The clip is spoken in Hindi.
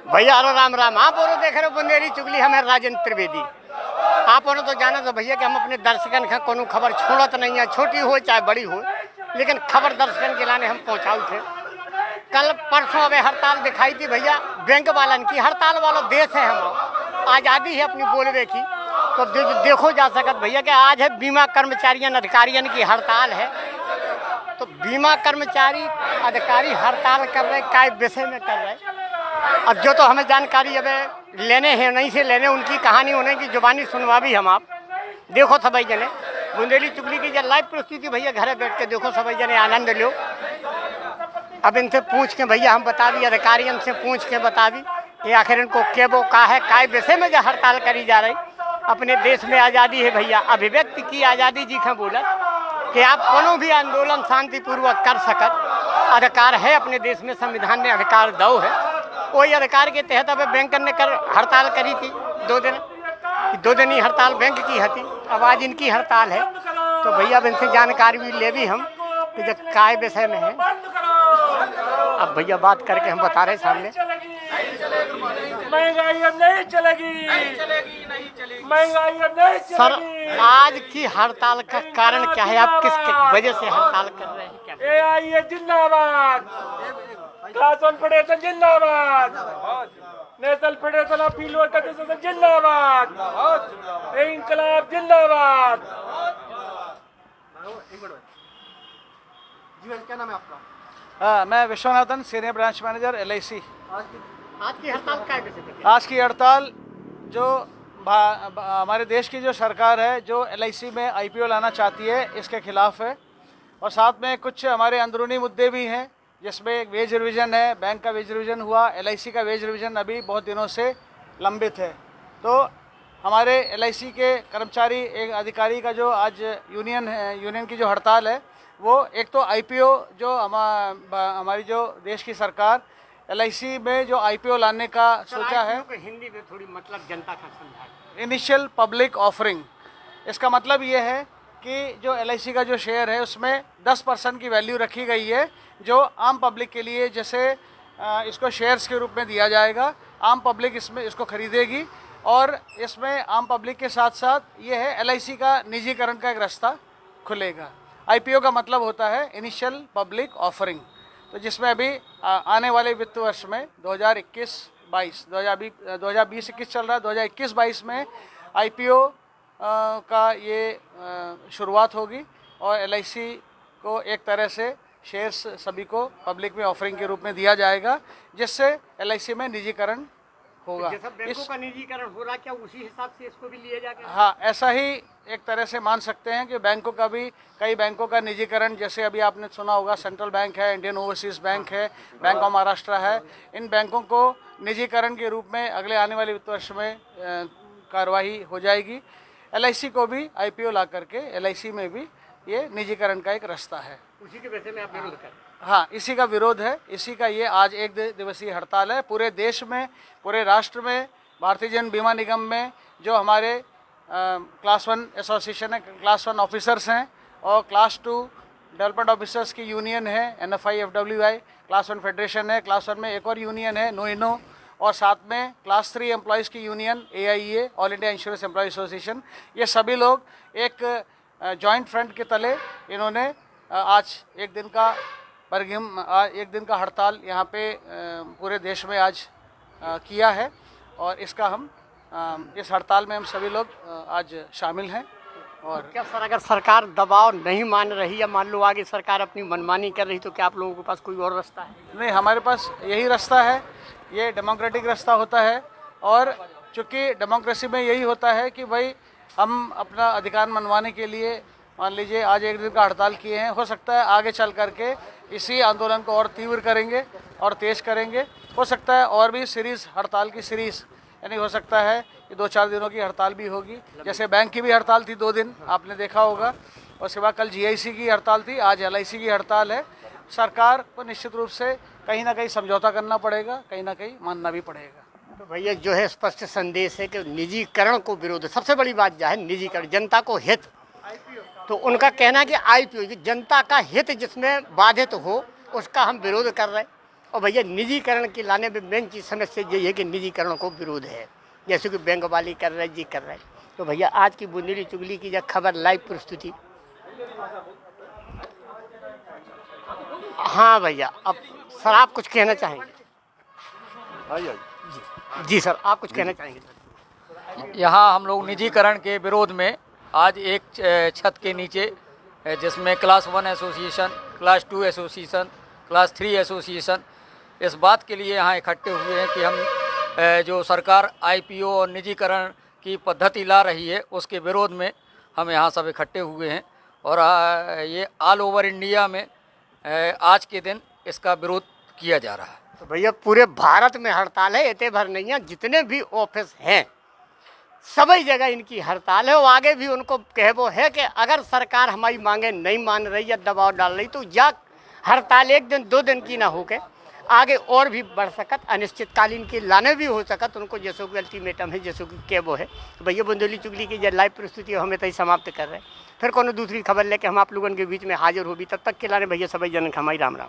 भैया हेलो राम राम। आप और देख रहे हो बुंदेली चुगली, हमें राजेंद्र त्रिवेदी। आप और तो जाना तो भैया कि हम अपने दर्शकन का कोनो खबर छोड़त नहीं है, छोटी हो चाहे बड़ी हो, लेकिन खबर दर्शकन के लाने हम पहुँचाऊ थे। कल परसों अबे हड़ताल दिखाई थी भैया बैंक वालन की। हड़ताल वाला देश है, हम आज़ादी है अपनी बोलने की। तो देखो जा सकत भैया कि आज है बीमा कर्मचारियों अधिकारियों की हड़ताल है। तो बीमा कर्मचारी अधिकारी हड़ताल कर रहे, काय विषय में कर रहे। अब जो तो हमें जानकारी अब लेने हैं नहीं से लेने, उनकी कहानी होने की जुबानी सुनवा भी हम आप देखो सभी जने। बुंदेली चुगली की जो लाइव प्रस्तुति भैया घरे बैठ के देखो सभी जने, आनंद लो। अब इनसे पूछ के भैया हम बता दी, अधिकारियों से पूछ के बता दी कि आखिर इनको क्या वो का है, काय विषय में जो हड़ताल करी जा रही। अपने देश में आज़ादी है भैया, अभिव्यक्ति की आज़ादी जी का बोला कि आप कोनो भी आंदोलन शांतिपूर्वक कर सकत अधिकार है अपने देश में, संविधान ने अधिकार दो है। वही अधिकार के तहत अब बैंक ने कर हड़ताल करी थी 2 दिन ही हड़ताल बैंक की हती। अब आज इनकी हड़ताल है। तो भैया अब इनसे जानकारी भी ले भी हम कि जब काय विषय में है। अब भैया बात करके हम बता रहे सामने। महंगाई अब नहीं चलेगी, महंगाई अब नहीं चलेगी। सर आज की हड़ताल का कारण क्या है? आप किस वजह से हड़ताल कर रहे हैं? क्या एआईए जिंदाबाद, क्लासन फेडरेशन जिंदाबाद, national federation of field workers association जिंदाबाद, इंकलाब जिंदाबाद। जी क्या नाम है आपका? मैं Vishwanathan, senior branch manager LIC। आज की हड़ताल क्या विषय में? आज की हड़ताल जो हमारे देश की जो सरकार है, जो LIC में IPO लाना चाहती है, इसके खिलाफ है। और साथ में कुछ हमारे अंदरूनी मुद्दे भी हैं, जिसमें एक वेज रिवीजन है, बैंक का वेज रिवीजन हुआ, LIC का वेज रिवीजन अभी बहुत दिनों से लंबित है। तो हमारे LIC के कर्मचारी एक अधिकारी का जो आज यूनियन है, यूनियन की जो हड़ताल है, वो एक तो IPO जो हमारी जो देश की सरकार LIC में जो IPO लाने का सोचा है, हिंदी में थोड़ी मतलब जनता का समझा। Initial public offering. इसका मतलब ये है कि जो LIC का जो शेयर है उसमें 10% की वैल्यू रखी गई है, जो आम पब्लिक के लिए जैसे इसको शेयर्स के रूप में दिया जाएगा। आम पब्लिक इसमें इसको खरीदेगी और इसमें आम पब्लिक के साथ साथ ये है LIC का निजीकरण का एक रास्ता खुलेगा। IPO का मतलब होता है इनिशियल पब्लिक ऑफरिंग। तो जिसमें अभी आने वाले वित्त वर्ष में 2021-22 2020-21 चल रहा है, 2021-22 में IPO का ये शुरुआत होगी और LIC को एक तरह से शेयर्स सभी को पब्लिक में ऑफरिंग के रूप में दिया जाएगा, जिससे LIC में निजीकरण होगा। बैंकों का निजीकरण हो रहा, क्या उसी हिसाब से इसको भी लिया जाएगा? हाँ, ऐसा ही एक तरह से मान सकते हैं कि बैंकों का भी, कई बैंकों का निजीकरण, जैसे अभी आपने सुना होगा सेंट्रल बैंक है, इंडियन ओवरसीज़ बैंक है, बैंक ऑफ महाराष्ट्र है, इन बैंकों को निजीकरण के रूप में अगले आने वाले वित्त वर्ष में कार्रवाई हो जाएगी। LIC को भी IPO ला करके LIC में भी ये निजीकरण का एक रास्ता है। उसी के वजह में आप विरोध कर? हाँ, इसी का विरोध है। इसी का ये आज 1 दिवसीय हड़ताल है। पूरे देश में, पूरे राष्ट्र में, भारतीय जन बीमा निगम में जो हमारे क्लास 1 एसोसिएशन है, क्लास 1 ऑफिसर्स हैं, और क्लास 2 डेवलपमेंट ऑफिसर्स की यूनियन है NFI FWI, क्लास 1 फेडरेशन है, क्लास 1 में एक और यूनियन है NOINO, और साथ में क्लास 3 एम्प्लॉयज़ की union AIEA, all India insurance employee association. ये सभी लोग एक जॉइंट फ्रंट के तले इन्होंने आज एक दिन का हड़ताल यहाँ पे पूरे देश में आज किया है। और इसका हम इस हड़ताल में हम सभी लोग आज शामिल हैं। और क्या सर, अगर सरकार दबाव नहीं मान रही या मान लो आगे सरकार अपनी मनमानी कर रही, तो क्या आप लोगों के पास कोई और रास्ता है? नहीं, हमारे पास यही रास्ता है। ये डेमोक्रेटिक रास्ता होता है, और चूँकि डेमोक्रेसी में यही होता है कि भाई हम अपना अधिकार मनवाने के लिए, मान लीजिए आज 1 दिन का हड़ताल किए हैं, हो सकता है आगे चल करके इसी आंदोलन को और तीव्र करेंगे और तेज़ करेंगे। हो सकता है और भी सीरीज़, हड़ताल की सीरीज़, यानी हो सकता है कि 2-4 दिनों की हड़ताल भी होगी। जैसे बैंक की भी हड़ताल थी 2 दिन, आपने देखा होगा। उसके बाद कल GIC की हड़ताल थी, आज LIC की हड़ताल है। सरकार को निश्चित रूप से कहीं ना कहीं समझौता करना पड़ेगा, कहीं ना कहीं मानना भी पड़ेगा। तो भैया जो है स्पष्ट संदेश है कि निजीकरण को विरोध है। सबसे बड़ी बात जो है निजीकरण, जनता को हित। तो उनका कहना है कि IPO जनता का हित जिसमें बाधित हो उसका हम विरोध कर रहे हैं। और भैया निजीकरण के लाने में मेन चीज समस्या यही है कि निजीकरण को विरोध है, जैसे कि बैंक वाली कर रहे जी कर रहे। तो भैया आज की बुंदेली चुगली की जब खबर लाइव प्रस्तुति। हाँ भैया, अब सर आप कुछ कहना चाहेंगे? जी सर, आप कुछ कहना चाहेंगे? यहाँ हम लोग निजीकरण के विरोध में आज एक छत के नीचे, जिसमें class 1 association, class 2 association, class 3 association, इस बात के लिए यहाँ इकट्ठे हुए हैं कि हम जो सरकार आईपीओ और निजीकरण की पद्धति ला रही है उसके विरोध में हम यहाँ सब इकट्ठे हुए हैं। और ये ऑल ओवर इंडिया में आज के दिन इसका विरोध किया जा रहा है। तो भैया पूरे भारत में हड़ताल है, इतने भर नहीं है, जितने भी ऑफिस हैं सभी जगह इनकी हड़ताल है। और आगे भी उनको कहबो है कि अगर सरकार हमारी मांगे नहीं मान रही या दबाव डाल रही तो या हड़ताल 1 दिन 2 दिन की ना हो के आगे और भी बढ़ सकत, अनिश्चितकालीन के लाने भी हो सकत उनको, जैसे कि अल्टीमेटम है, जैसे कि कहबो है। तो भैया बुंदेली चुगली की लाइव प्रस्तुति हमें तही समाप्त कर रहे हैं। फिर कोनो दूसरी खबर लेके हम आप लोगों के बीच में हाजिर होगी, तब तक के लाने भैया सभी जन हमारी राम राम।